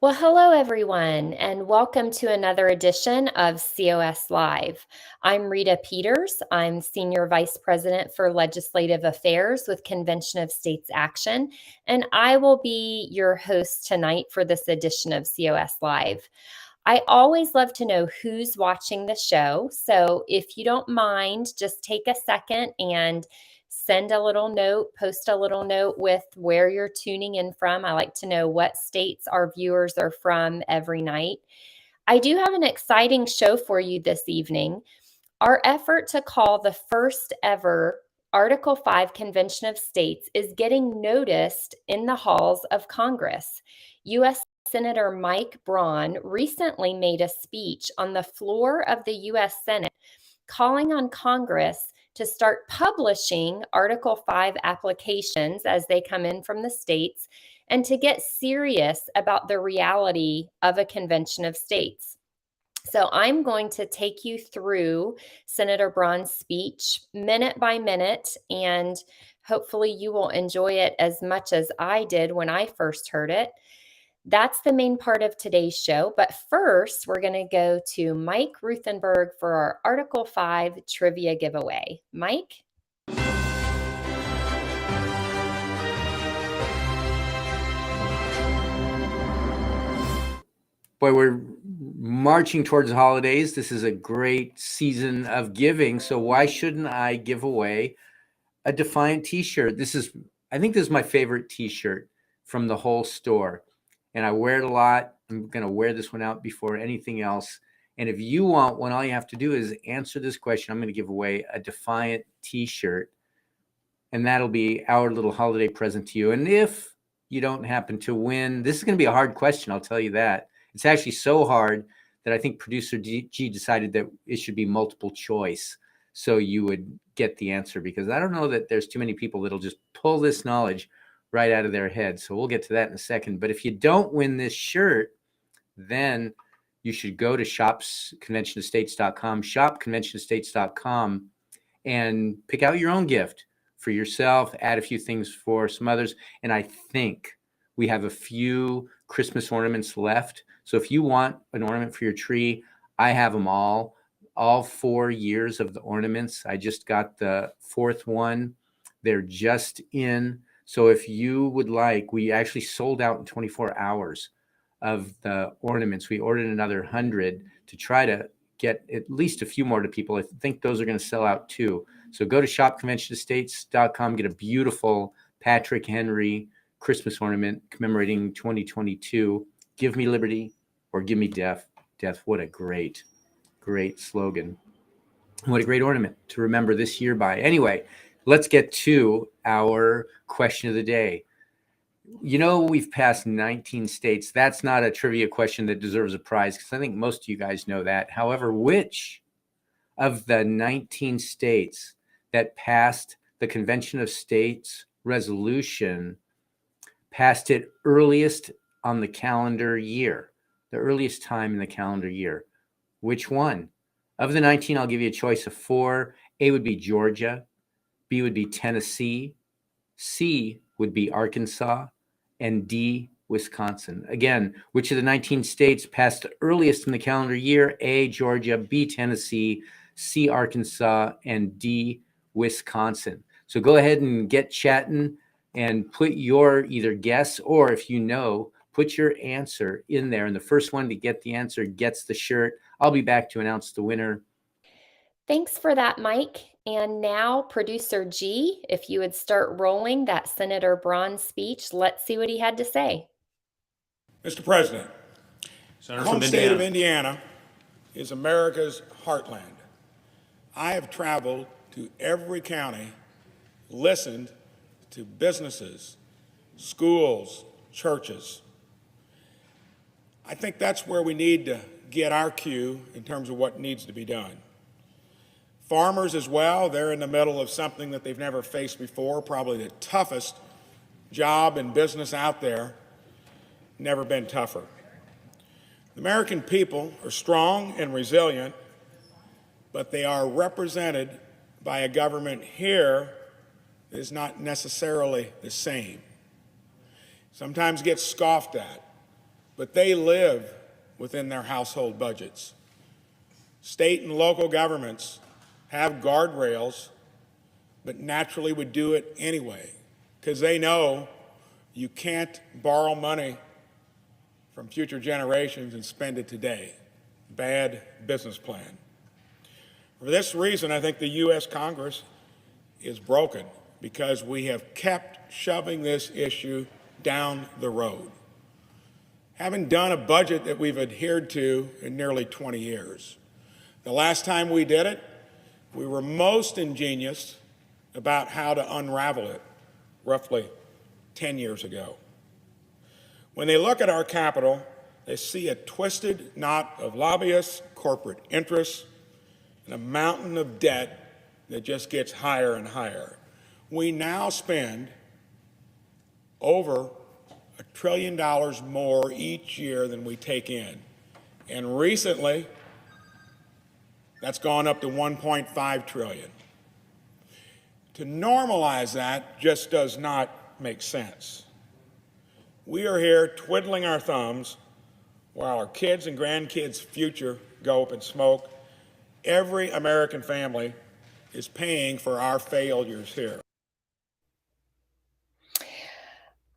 Well, hello, everyone, and welcome to another edition of COS Live. I'm Rita Peters. I'm Senior Vice President for Legislative Affairs with Convention of States Action, and I will be your host tonight for this edition of COS Live. I always love to know who's watching the show. So if you don't mind, just take a second and send a little note, post a little note with where you're tuning in from. I like to know what states our viewers are from every night. I do have an exciting show for you this evening. Our effort to call the first ever Article 5 Convention of States is getting noticed in the halls of Congress. U.S. Senator Mike Braun recently made a speech on the floor of the U.S. Senate calling on Congress to start publishing Article 5 applications as they come in from the states and to get serious about the reality of a convention of states. So I'm going to take you through Senator Braun's speech minute by minute, and hopefully you will enjoy it as much as I did when I first heard it. That's the main part of today's show. But first, we're going to go to Mike Ruthenberg for our Article 5 trivia giveaway. Mike? Boy, we're marching towards the holidays. This is a great season of giving. So why shouldn't I give away a Defiant t-shirt? I think this is my favorite t-shirt from the whole store. And I wear it a lot. I'm going to wear this one out before anything else. And if you want one, all you have to do is answer this question. I'm going to give away a Defiant t-shirt. And that'll be our little holiday present to you. And if you don't happen to win, this is going to be a hard question, I'll tell you that. It's actually so hard that I think producer G decided that it should be multiple choice so you would get the answer, because I don't know that there's too many people that'll just pull this knowledge right out of their head. So we'll get to that in a second. But if you don't win this shirt, then you should go to shopconventionofstates.com, shopconventionofstates.com, and pick out your own gift for yourself, add a few things for some others. And I think we have a few Christmas ornaments left. So if you want an ornament for your tree, I have them all 4 years of the ornaments. I just got the fourth one. They're just in. So if you would like, we actually sold out in 24 hours of the ornaments. We ordered another 100 to try to get at least a few more to people. I think those are going to sell out too. So go to shopconventionofstates.com, get a beautiful Patrick Henry Christmas ornament commemorating 2022. Give me liberty or give me death. Death, what a great, great slogan. What a great ornament to remember this year by. Anyway, let's get to our question of the day. You know, we've passed 19 states. That's not a trivia question that deserves a prize, because I think most of you guys know that. However, which of the 19 states that passed the Convention of States resolution passed it earliest on the calendar year, the earliest time in the calendar year? Which one? Of the 19, I'll give you a choice of 4. A would be Georgia, B would be Tennessee, C would be Arkansas, and D, Wisconsin. Again, which of the 19 states passed earliest in the calendar year? A, Georgia, B, Tennessee, C, Arkansas, and D, Wisconsin. So go ahead and get chatting and put your either guess, or if you know, put your answer in there. And the first one to get the answer gets the shirt. I'll be back to announce the winner. Thanks for that, Mike. And now, producer G, if you would start rolling that Senator Braun speech, let's see what he had to say. Mr. President, Senator the home from state of Indiana. Indiana is America's heartland. I have traveled to every county, listened to businesses, schools, churches. I think that's where we need to get our cue in terms of what needs to be done. Farmers as well, they're in the middle of something that they've never faced before, probably the toughest job in business out there, never been tougher. The American people are strong and resilient, but they are represented by a government here that is not necessarily the same. Sometimes gets scoffed at, but they live within their household budgets. State and local governments have guardrails, but naturally would do it anyway, because they know you can't borrow money from future generations and spend it today. Bad business plan. For this reason, I think the U.S. Congress is broken, because we have kept shoving this issue down the road. Haven't done a budget that we've adhered to in nearly 20 years. The last time we did it, we were most ingenious about how to unravel it, roughly 10 years ago. When they look at our Capitol, they see a twisted knot of lobbyists, corporate interests, and a mountain of debt that just gets higher and higher. We now spend over $1 trillion more each year than we take in. And recently, that's gone up to $1.5 trillion. To normalize that just does not make sense. We are here twiddling our thumbs while our kids' and grandkids' future go up in smoke. Every American family is paying for our failures here.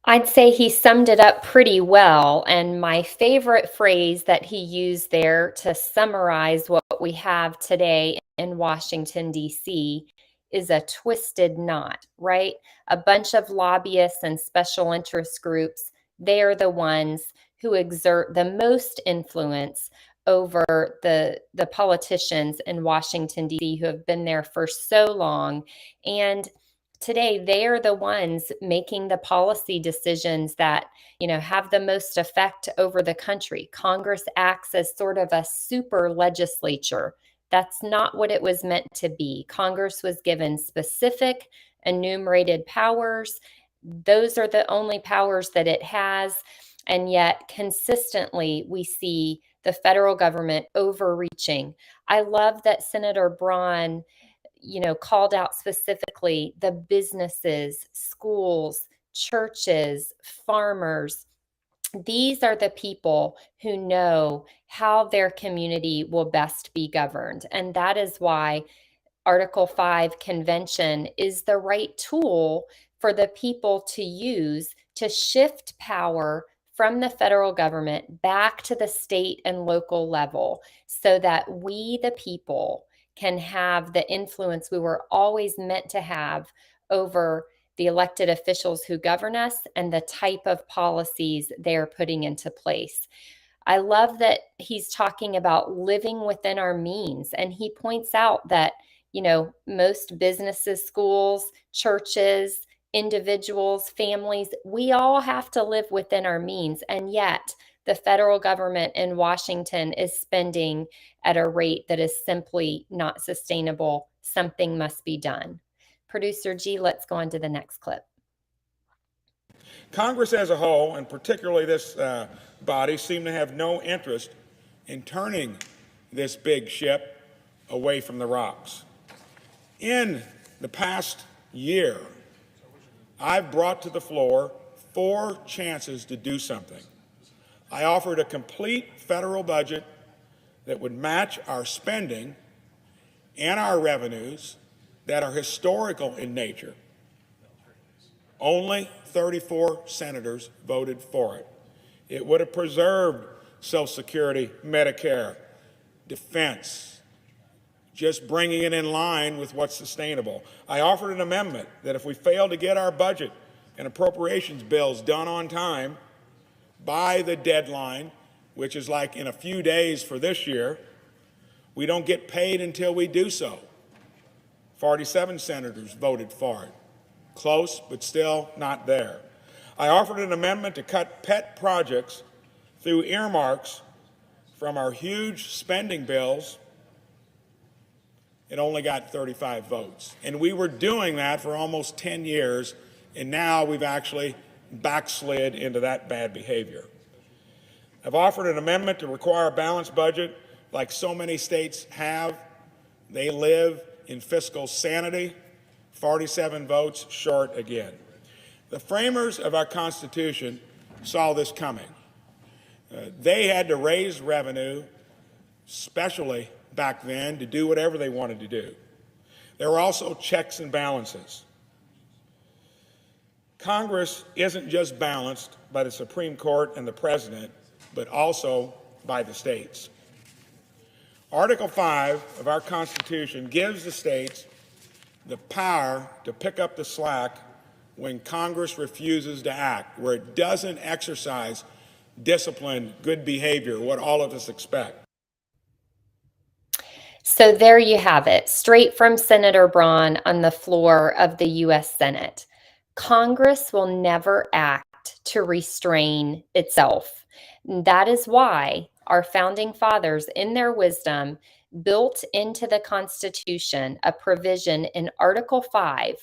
I'd say he summed it up pretty well. And my favorite phrase that he used there to summarize what we have today in Washington, D.C., is a twisted knot, right? A bunch of lobbyists and special interest groups, they are the ones who exert the most influence over the politicians in Washington, D.C., who have been there for so long. And today, they are the ones making the policy decisions that, have the most effect over the country. Congress acts as sort of a super legislature. That's not what it was meant to be. Congress was given specific enumerated powers. Those are the only powers that it has. And yet, consistently, we see the federal government overreaching. I love that Senator Braun called out specifically the businesses, schools, churches, farmers. These are the people who know how their community will best be governed. And that is why Article 5 convention is the right tool for the people to use to shift power from the federal government back to the state and local level so that we, the people, can have the influence we were always meant to have over the elected officials who govern us and the type of policies they're putting into place. I love that he's talking about living within our means. And he points out that, most businesses, schools, churches, individuals, families, we all have to live within our means. And yet, the federal government in Washington is spending at a rate that is simply not sustainable. Something must be done. Producer G, let's go on to the next clip. Congress as a whole, and particularly this body, seem to have no interest in turning this big ship away from the rocks. In the past year, I've brought to the floor 4 chances to do something. I offered a complete federal budget that would match our spending and our revenues that are historical in nature. Only 34 senators voted for it. It would have preserved Social Security, Medicare, defense, just bringing it in line with what's sustainable. I offered an amendment that if we fail to get our budget and appropriations bills done on time by the deadline, which is like in a few days for this year, we don't get paid until we do so. 47 senators voted for it. Close, but still not there. I offered an amendment to cut pet projects through earmarks from our huge spending bills. It only got 35 votes. And we were doing that for almost 10 years, and now we've actually backslid into that bad behavior. I've offered an amendment to require a balanced budget like so many states have. They live in fiscal sanity. 47 votes short again. The framers of our Constitution saw this coming. They had to raise revenue, especially back then, to do whatever they wanted to do. There were also checks and balances. Congress isn't just balanced by the Supreme Court and the President, but also by the states. Article 5 of our Constitution gives the states the power to pick up the slack when Congress refuses to act, where it doesn't exercise discipline, good behavior, what all of us expect. So there you have it, straight from Senator Braun on the floor of the U.S. Senate. Congress will never act to restrain itself. That is why our founding fathers, in their wisdom, built into the Constitution a provision in Article 5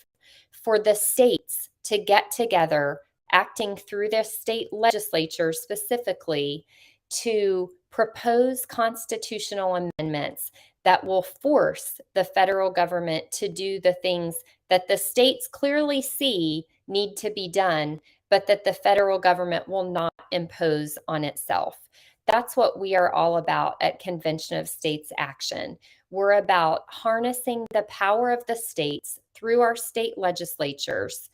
for the states to get together, acting through their state legislature specifically, to propose constitutional amendments that will force the federal government to do the things that the states clearly see need to be done, but that the federal government will not impose on itself. That's what we are all about at Convention of States Action. We're about harnessing the power of the states through our state legislatures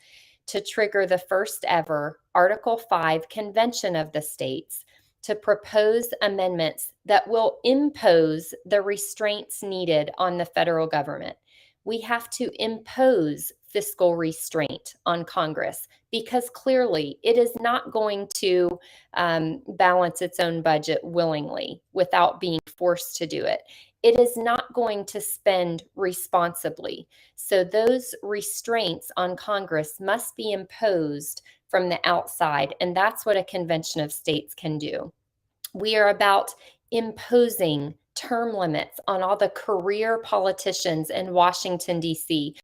to trigger the first ever Article 5 Convention of the States to propose amendments that will impose the restraints needed on the federal government. We have to impose fiscal restraint on Congress because clearly it is not going to balance its own budget willingly without being forced to do it. It is not going to spend responsibly. So those restraints on Congress must be imposed from the outside, and that's what a convention of states can do. We are about imposing term limits on all the career politicians in Washington, D.C.,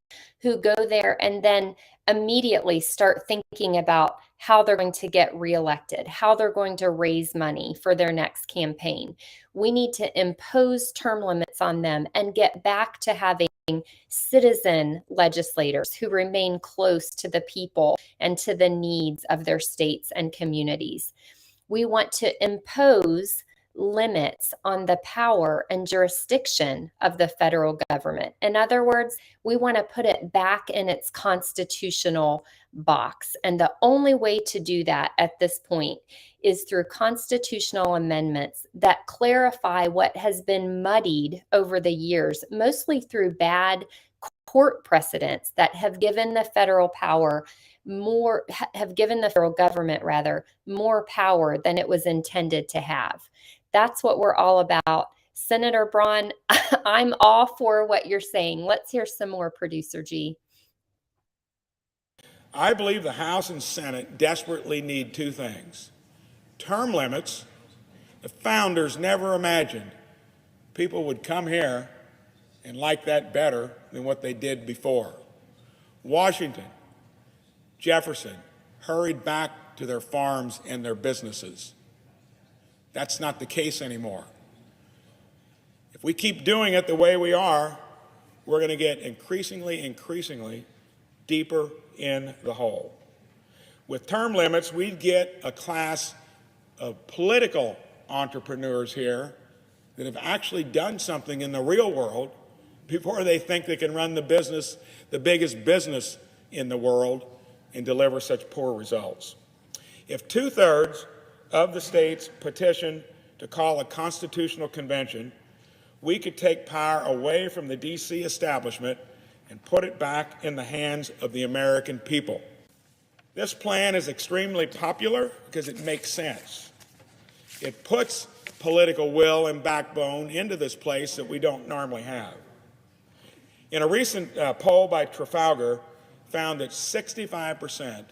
who go there and then immediately start thinking about how they're going to get reelected, how they're going to raise money for their next campaign. We need to impose term limits on them and get back to having citizen legislators who remain close to the people and to the needs of their states and communities. We want to impose limits on the power and jurisdiction of the federal government. In other words, we want to put it back in its constitutional box. And the only way to do that at this point is through constitutional amendments that clarify what has been muddied over the years, mostly through bad court precedents that have given the federal government more power than it was intended to have. That's what we're all about. Senator Braun, I'm all for what you're saying. Let's hear some more, Producer G. I believe the House and Senate desperately need two things. Term limits. The founders never imagined people would come here and like that better than what they did before. Washington, Jefferson hurried back to their farms and their businesses. That's not the case anymore. If we keep doing it the way we are, we're going to get increasingly deeper in the hole. With term limits, we'd get a class of political entrepreneurs here that have actually done something in the real world before they think they can run the business, the biggest business in the world, and deliver such poor results. If 2/3 of the states petition to call a constitutional convention, we could take power away from the D.C. establishment and put it back in the hands of the American people. This plan is extremely popular because it makes sense. It puts political will and backbone into this place that we don't normally have. In a recent poll by Trafalgar, found that 65%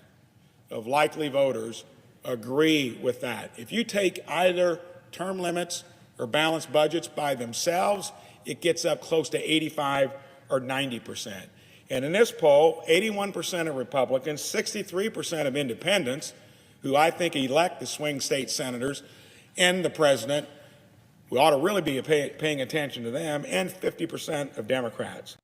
of likely voters agree with that. If you take either term limits or balanced budgets by themselves, it gets up close to 85 or 90%. And in this poll, 81% of Republicans, 63% of independents, who I think elect the swing state senators and the president, we ought to really be paying attention to them, and 50% of Democrats.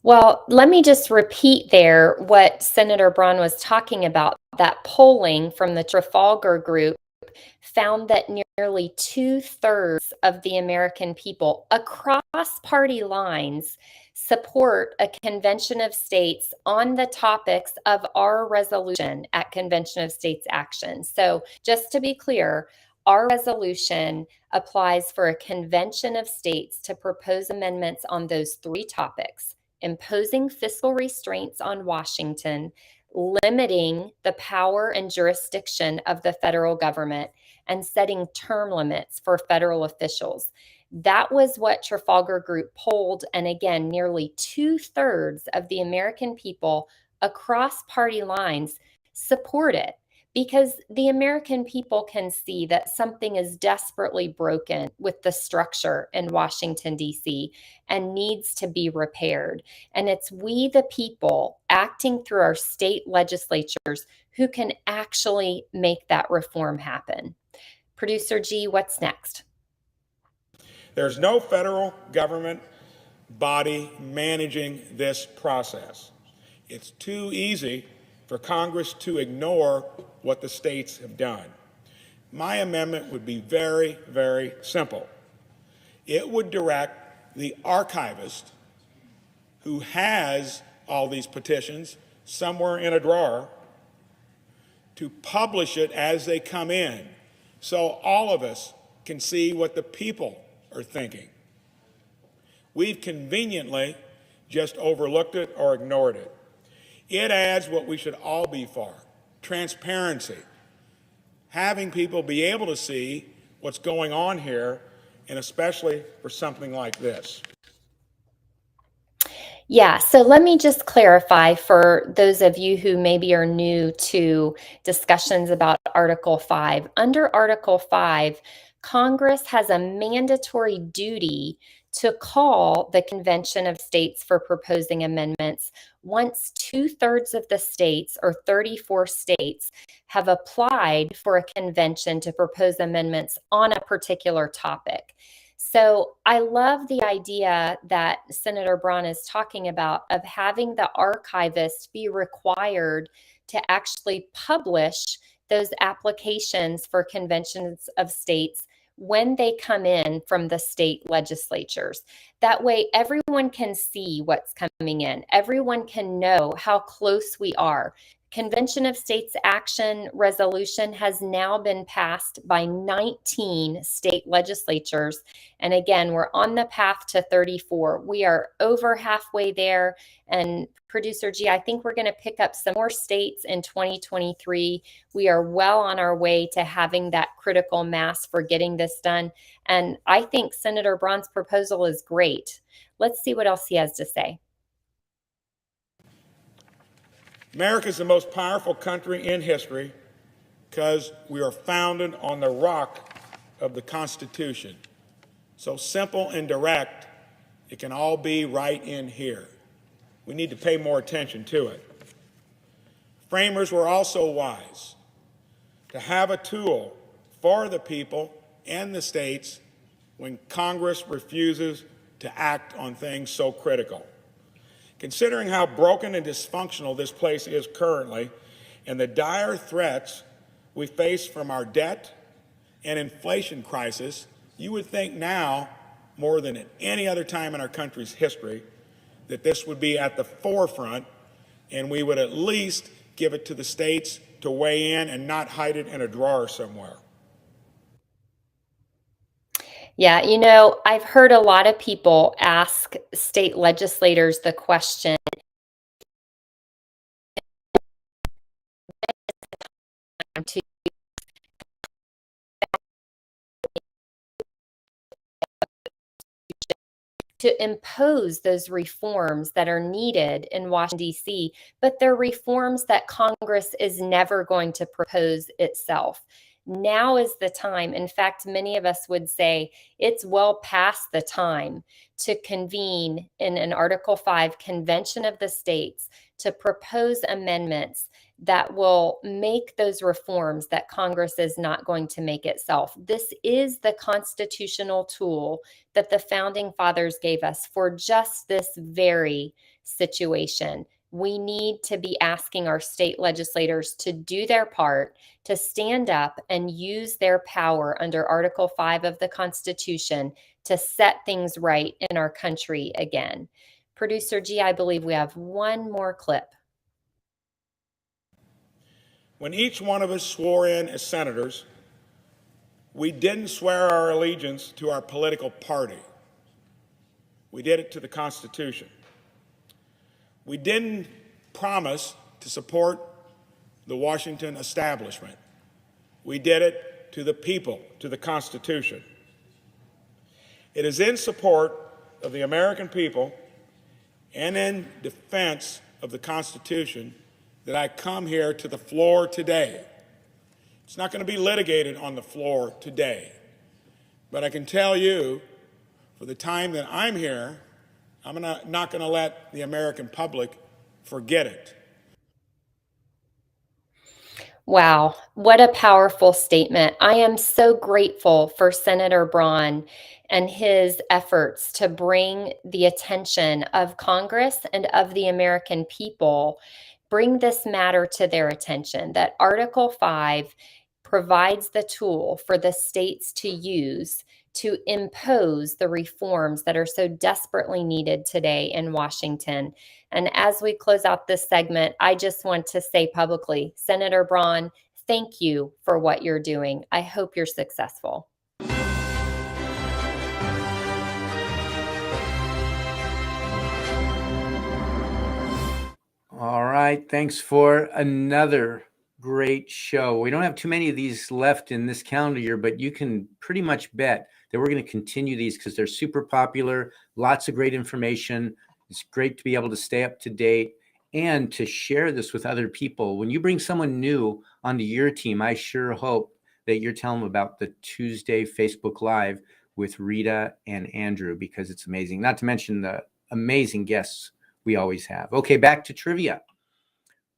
Well, let me just repeat there what Senator Braun was talking about. that polling from the Trafalgar Group found that nearly 2/3 of the American people across party lines support a convention of states on the topics of our resolution at Convention of States action. So just to be clear, our resolution applies for a convention of states to propose amendments on those three topics: imposing fiscal restraints on Washington, limiting the power and jurisdiction of the federal government, and setting term limits for federal officials. That was what Trafalgar Group polled. And again, nearly 2/3 of the American people across party lines support it, because the American people can see that something is desperately broken with the structure in Washington, D.C., and needs to be repaired. And it's we, the people, acting through our state legislatures, who can actually make that reform happen. Producer G, what's next? There's no federal government body managing this process. It's too easy for Congress to ignore what the states have done. My amendment would be very, very simple. It would direct the archivist, who has all these petitions somewhere in a drawer, to publish it as they come in, so all of us can see what the people are thinking. We've conveniently just overlooked it or ignored it. It adds what we should all be for: transparency, having people be able to see what's going on here, and especially for something like this. Yeah, so let me just clarify for those of you who maybe are new to discussions about Article 5. Under Article 5, Congress has a mandatory duty to call the Convention of States for proposing amendments once 2/3 of the states, or 34 states, have applied for a convention to propose amendments on a particular topic. So I love the idea that Senator Braun is talking about, of having the archivist be required to actually publish those applications for conventions of states when they come in from the state legislatures. That way, everyone can see what's coming in. Everyone can know how close we are. Convention of States Action resolution has now been passed by 19 state legislatures. And again, we're on the path to 34. We are over halfway there. And Producer G, I think we're going to pick up some more states in 2023. We are well on our way to having that critical mass for getting this done. And I think Senator Braun's proposal is great. Let's see what else he has to say. America is the most powerful country in history because we are founded on the rock of the Constitution. So simple and direct, it can all be right in here. We need to pay more attention to it. Framers were also wise to have a tool for the people and the states when Congress refuses to act on things so critical. Considering how broken and dysfunctional this place is currently, and the dire threats we face from our debt and inflation crisis, you would think now, more than at any other time in our country's history, that this would be at the forefront, and we would at least give it to the states to weigh in and not hide it in a drawer somewhere. Yeah, I've heard a lot of people ask state legislators the question, to impose those reforms that are needed in Washington, D.C., but they're reforms that Congress is never going to propose itself. Now is the time. In fact, many of us would say it's well past the time to convene in an Article 5 Convention of the States to propose amendments that will make those reforms that Congress is not going to make itself. This is the constitutional tool that the founding fathers gave us for just this very situation. We need to be asking our state legislators to do their part, to stand up and use their power under Article 5 of the Constitution to set things right in our country again. Producer G, I believe we have one more clip. When each one of us swore in as senators, we didn't swear our allegiance to our political party. We did it to the Constitution. We didn't promise to support the Washington establishment. We did it to the people, to the Constitution. It is in support of the American people and in defense of the Constitution that I come here to the floor today. It's not going to be litigated on the floor today, but I can tell you, for the time that I'm here, I'm not going to let the American public forget it. Wow, what a powerful statement. I am so grateful for Senator Braun and his efforts to bring the attention of Congress and of the American people, bring this matter to their attention, that Article 5 provides the tool for the states to use to impose the reforms that are so desperately needed today in Washington. And as we close out this segment, I just want to say publicly, Senator Braun, thank you for what you're doing. I hope you're successful. All right. Thanks for another great show. We don't have too many of these left in this calendar year, but you can pretty much bet that we're going to continue these because they're super popular. Lots of great information. It's great to be able to stay up to date and to share this with other people. When you bring someone new onto your team, I sure hope that you're telling them about the Tuesday Facebook Live with Rita and Andrew, because it's amazing. Not to mention the amazing guests we always have. Okay, back to trivia.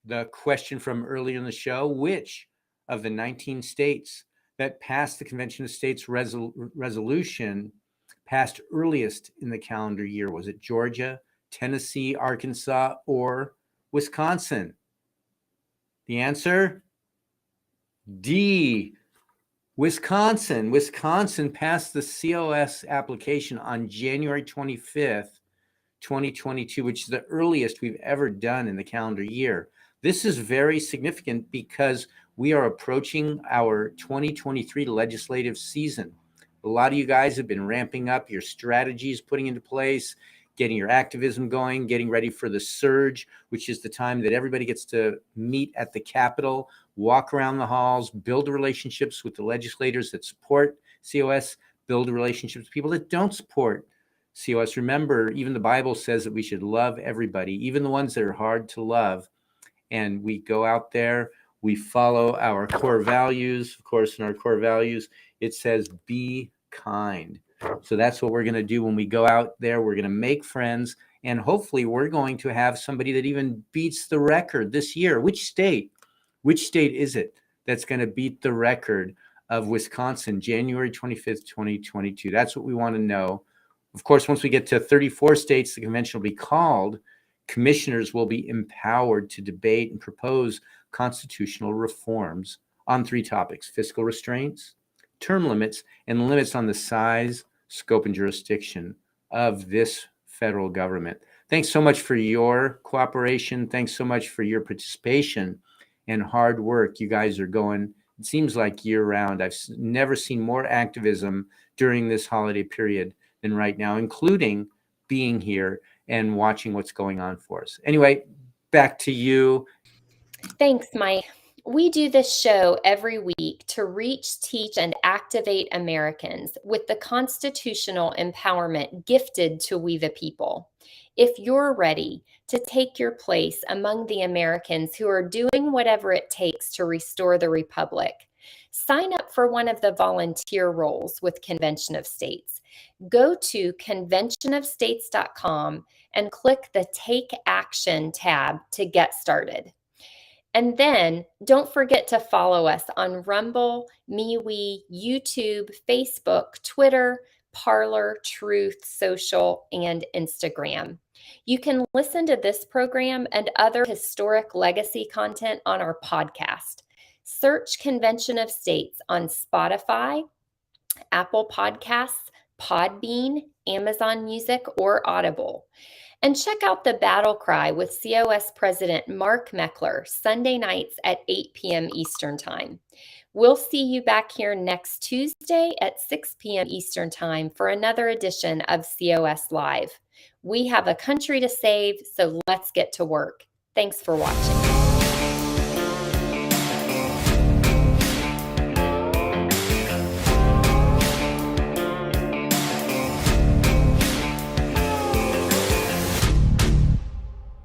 The question from earlier in the show: which of the 19 states that passed the Convention of States resolution passed earliest in the calendar year? Was it Georgia, Tennessee, Arkansas, or Wisconsin? The answer: D, Wisconsin. Wisconsin passed the COS application on January 25th, 2022, which is the earliest we've ever done in the calendar year. This is very significant because we are approaching our 2023 legislative season. A lot of you guys have been ramping up your strategies, putting into place, getting your activism going, getting ready for the surge, which is the time that everybody gets to meet at the Capitol, walk around the halls, build relationships with the legislators that support COS, build relationships with people that don't support COS. Remember, even the Bible says that we should love everybody, even the ones that are hard to love. And we go out there, we follow our core values. Of course, in our core values, it says be kind. So that's what we're going to do when we go out there. We're going to make friends, and hopefully we're going to have somebody that even beats the record this year. Which state is it that's going to beat the record of Wisconsin, January 25th, 2022? That's what we want to know. Of course, once we get to 34 states, the convention will be called. Commissioners will be empowered to debate and propose constitutional reforms on 3 topics: fiscal restraints, term limits, and limits on the size, scope, and jurisdiction of this federal government. Thanks so much for your cooperation. Thanks so much for your participation and hard work. You guys are going, it seems like, year round. I've never seen more activism during this holiday period than right now, including being here and watching what's going on for us. Anyway, back to you. Thanks, Mike. We do this show every week to reach, teach, and activate Americans with the constitutional empowerment gifted to we the people. If you're ready to take your place among the Americans who are doing whatever it takes to restore the Republic, sign up for one of the volunteer roles with Convention of States. Go to conventionofstates.com and click the Take Action tab to get started. And then don't forget to follow us on Rumble, MeWe, YouTube, Facebook, Twitter, Parler, Truth Social, and Instagram. You can listen to this program and other historic legacy content on our podcast. Search Convention of States on Spotify, Apple Podcasts, Podbean, Amazon Music, or Audible. And check out the Battle Cry with COS President Mark Meckler, Sunday nights at 8 p.m. Eastern Time. We'll see you back here next Tuesday at 6 p.m. Eastern Time for another edition of COS Live. We have a country to save, so let's get to work. Thanks for watching.